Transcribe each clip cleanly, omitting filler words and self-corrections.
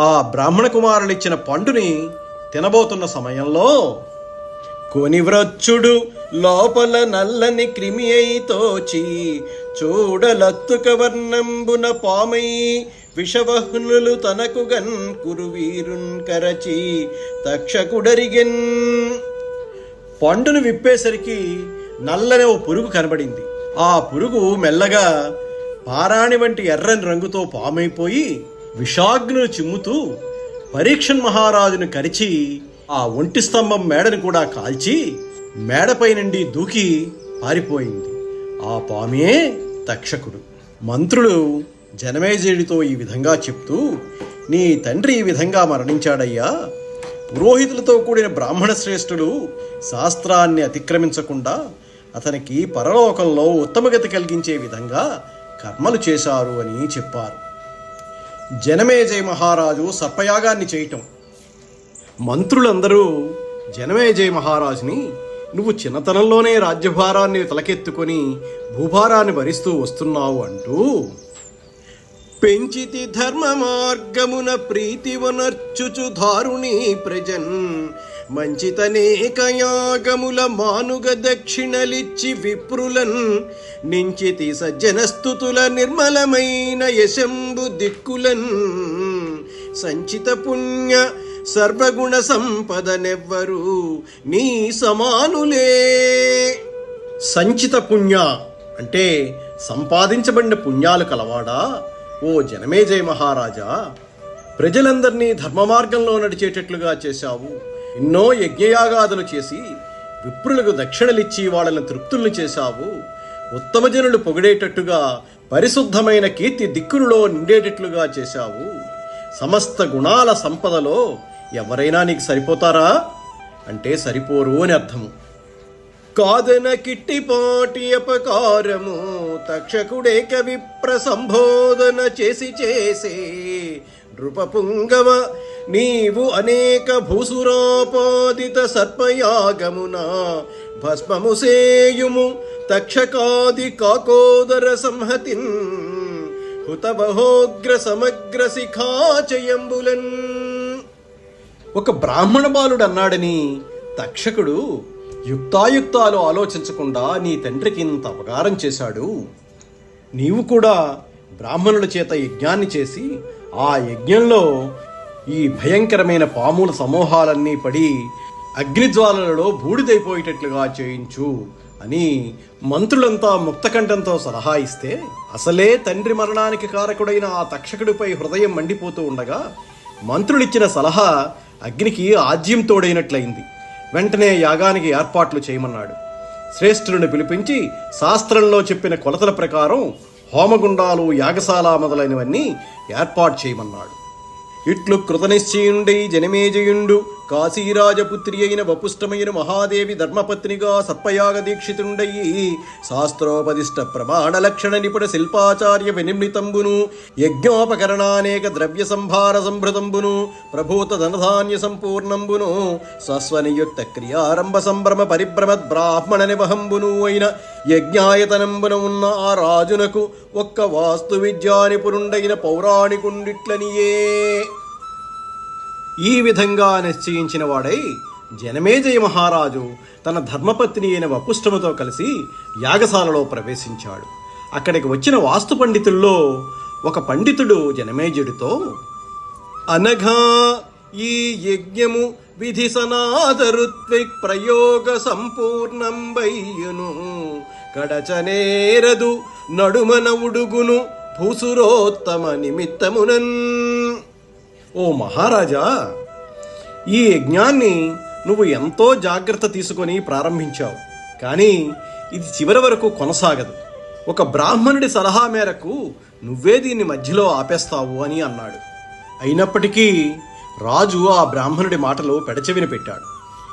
ఆ బ్రాహ్మణ కుమారులిచ్చిన పండుని తినబోతున్న సమయంలో కొనివ్రచ్చుడు లోపల నల్లని క్రిమి అయి తోచి చూడలత్తుక వర్ణంబున పామై విషవహ్నులు తనకు గన్ కురువీరున్ కరచి తక్షకుడరిగెన్. పండును విప్పేసరికి నల్లని ఓ పురుగు కనబడింది. ఆ పురుగు మెల్లగా పారాణి వంటి ఎర్రని రంగుతో పామైపోయి విషాగ్నులు చిమ్ముతూ పరీక్షన్ మహారాజును కరిచి ఆ ఒంటి స్తంభం మేడను కూడా కాల్చి మేడపై నుండి దూకి పారిపోయింది. ఆ పామే తక్షకుడు. మంత్రులు జనమేజయుడితో ఈ విధంగా చెప్తూ, నీ తండ్రి ఈ విధంగా మరణించాడయ్యా. పురోహితులతో కూడిన బ్రాహ్మణ శ్రేష్ఠులు శాస్త్రాన్ని అతిక్రమించకుండా అతనికి పరలోకంలో ఉత్తమగతి కలిగించే విధంగా కర్మలు చేశారు అని చెప్పారు. జనమేజయ మహారాజు సర్పయాగాన్ని చేయటం. మంత్రులందరూ జనమేజయ మహారాజుని, నువ్వు చిన్నతనంలోనే రాజ్యభారాన్ని తలకెత్తుకొని భూభారాన్ని భరిస్తూ వస్తున్నావు అంటూ, పెంచితి ధర్మ మార్గమున ప్రీతి వనర్చుచు దారుణి ప్రజన్ మంచితనేక యాగముల మానుగ దక్షిణలిచ్చి విప్రులన్ నించితి సజ్జనస్తుతుల నిర్మలమైన యశంబు దిక్కులన్ సంచిత పుణ్య సర్వగుణ సంపదనెవ్వరు నీ సమానులే. సంచిత పుణ్య అంటే సంపాదించబడిన పుణ్యాలు కలవాడా ఓ జనమేజయ మహారాజా. ప్రజలందరినీ ధర్మ మార్గంలో నడిచేటట్లుగా చేశావు. ఎన్నో యజ్ఞయాగాదులు చేసి విప్రులకు దక్షిణలిచ్చి వాళ్ళని తృప్తుల్ని చేశావు. ఉత్తమ జనులు పొగిడేటట్టుగా పరిశుద్ధమైన కీర్తి దిక్కులలో నిండేటట్లుగా చేశావు. సమస్త గుణాల సంపదలో ఎవరైనా నీకు సరిపోతారా అంటే సరిపోరు అని అర్థము. కాదన కిట్టిపాటి అపకారము తక్షకుడేక విప్ర సంబోధన చేసి చేసే నృపపుంగవ నీవు అనేక భూసురాపాదిత సర్పయాగమున భస్మము సేయుము తక్షకాది కాకోదర సంహతిన్ హుతబహోగ్ర సమగ్ర శిఖాచయంబులన్. ఒక బ్రాహ్మణ బాలుడు అన్నాడని తక్షకుడు యుక్తాయుక్తాలు ఆలోచించకుండా నీ తండ్రికి ఇంత అపకారం చేశాడు. నీవు కూడా బ్రాహ్మణుల చేత యజ్ఞాన్ని చేసి ఆ యజ్ఞంలో ఈ భయంకరమైన పాముల సమూహాలన్నీ పడి అగ్నిజ్వాలలలో బూడిదైపోయేటట్లుగా చేయించు అని మంత్రులంతా ముక్తకంఠంతో సలహా ఇస్తే, అసలే తండ్రి మరణానికి కారకుడైన ఆ తక్షకుడిపై హృదయం మండిపోతూ ఉండగా మంత్రులిచ్చిన సలహా అగ్నికి ఆజ్యం తోడైనట్లయింది. వెంటనే యాగానికి ఏర్పాట్లు చేయమన్నాడు. శ్రేష్ఠులను పిలిపించి శాస్త్రంలో చెప్పిన కొలతల ప్రకారం హోమగుండాలు, యాగశాల మొదలైనవన్నీ ఏర్పాటు చేయమన్నాడు. ఇట్లు కృతనిశ్చయుండై జనమేజయుండు కాశీరాజపుత్రి అయిన వపుష్టమైన మహాదేవి ధర్మపత్నిగా సర్పయాగ దీక్షితుండయి శాస్త్రోపదిష్ట ప్రమాణ లక్షణ నిపుణ శిల్పాచార్య వినిర్మితంబును యజ్ఞోపకరణానేక ద్రవ్య సంభార సంభృతంబును ప్రభూత ధనధాన్య సంపూర్ణంబును స్వస్వనియుక్త క్రియారంభ సంభ్రమ పరిభ్రమద్ బ్రాహ్మణ నివహంబును అయిన యజ్ఞాయతనంబున ఉన్న ఆ రాజునకు ఒక్క వాస్తు విద్యా నిపుణుండైన పౌరాణికుండిట్లనియే. ఈ విధంగా నిశ్చయించిన వాడై జనమేజయ మహారాజు తన ధర్మపత్ని అయిన వపుష్టముతో కలిసి యాగశాలలో ప్రవేశించాడు. అక్కడికి వచ్చిన వాస్తు పండితుల్లో ఒక పండితుడు జనమేజయుడితో, అనఘా ఈ యజ్ఞము విధి సనాదరుత్విక్ ప్రయోగ సంపూర్ణం బయ్యును కడచనేరదు నడుమన ఉడుగును భూసురోత్తమ నిమిత్తమునన్. ఓ మహారాజా, ఈ యజ్ఞాన్ని నువ్వు ఎంతో జాగ్రత్త తీసుకొని ప్రారంభించావు, కానీ ఇది చివరి వరకు కొనసాగదు. ఒక బ్రాహ్మణుడి సలహా మేరకు నువ్వే దీన్ని మధ్యలో ఆపేస్తావు అని అన్నాడు. అయినప్పటికీ రాజు ఆ బ్రాహ్మణుడి మాటలు పెడచెవిన పెట్టాడు.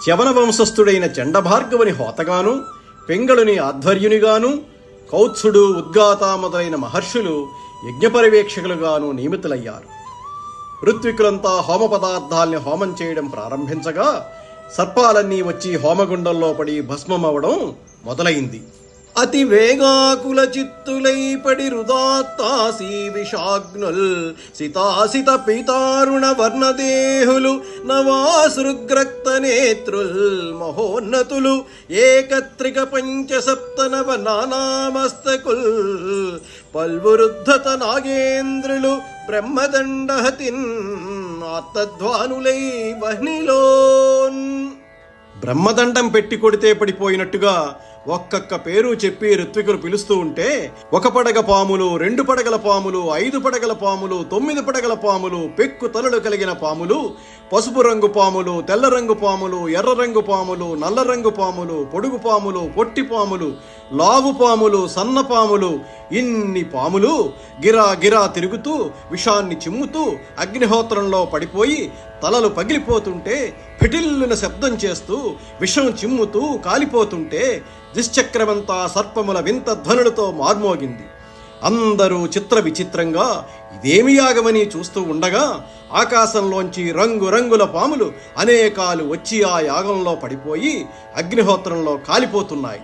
చవన వంశస్థుడైన చండభార్గవుని హోతగాను, పింగళుని ఆధ్వర్యునిగాను, కౌత్సుడు, ఉద్గాత మొదలైన మహర్షులు యజ్ఞ పర్యవేక్షకులుగాను నియమితులయ్యారు. ఋత్వికులంతా హోమ పదార్థాల్ని హోమం చేయడం ప్రారంభించగా సర్పాలన్నీ వచ్చి హోమగుండంలో పడి భస్మమవడం మొదలైంది. అతి వేగాకుల చిత్తులై పడి రుదాత్తాసి విషాగ్నుల్ సితాసిత పీతారుణ వర్ణదేహులు నవాసృగ్రక్త నేత్రుల్ మహోన్నతులు ఏకత్రిక పంచసప్తనవ నానామస్తకుల్ పల్వురుద్ధత నాగేంద్రులు బ్రహ్మదండహతిన్ ఆర్తధ్వానులై వహ్నిలోన్. బ్రహ్మదండం పెట్టి కొడితే పడిపోయినట్టుగా ఒక్కొక్క పేరు చెప్పి ఋత్వికులు పిలుస్తూ ఉంటే, 1 పడగ పాములు, 2 పడగల పాములు, 5 పడగల పాములు, 9 పడగల పాములు, పెక్కు తలలు కలిగిన పాములు, పసుపు రంగు పాములు, తెల్ల రంగు పాములు, ఎర్ర రంగు పాములు, నల్ల రంగు పాములు, పొడుగు పాములు, పొట్టి పాములు, లావు పాములు, సన్న పాములు, ఇన్ని పాములు గిరా గిరా తిరుగుతూ విషాన్ని చిమ్ముతూ అగ్నిహోత్రంలో పడిపోయి తలలు పగిలిపోతుంటే, పిటిల్లున శబ్దం చేస్తూ విషం చిమ్ముతూ కాలిపోతుంటే దుశ్చక్రమంతా సర్పముల వింత ధ్వనులతో మార్మోగింది. అందరూ చిత్ర విచిత్రంగా ఇదేమి యాగమని చూస్తూ ఉండగా ఆకాశంలోంచి రంగురంగుల పాములు అనేకాలు వచ్చి ఆ యాగంలో పడిపోయి అగ్నిహోత్రంలో కాలిపోతున్నాయి.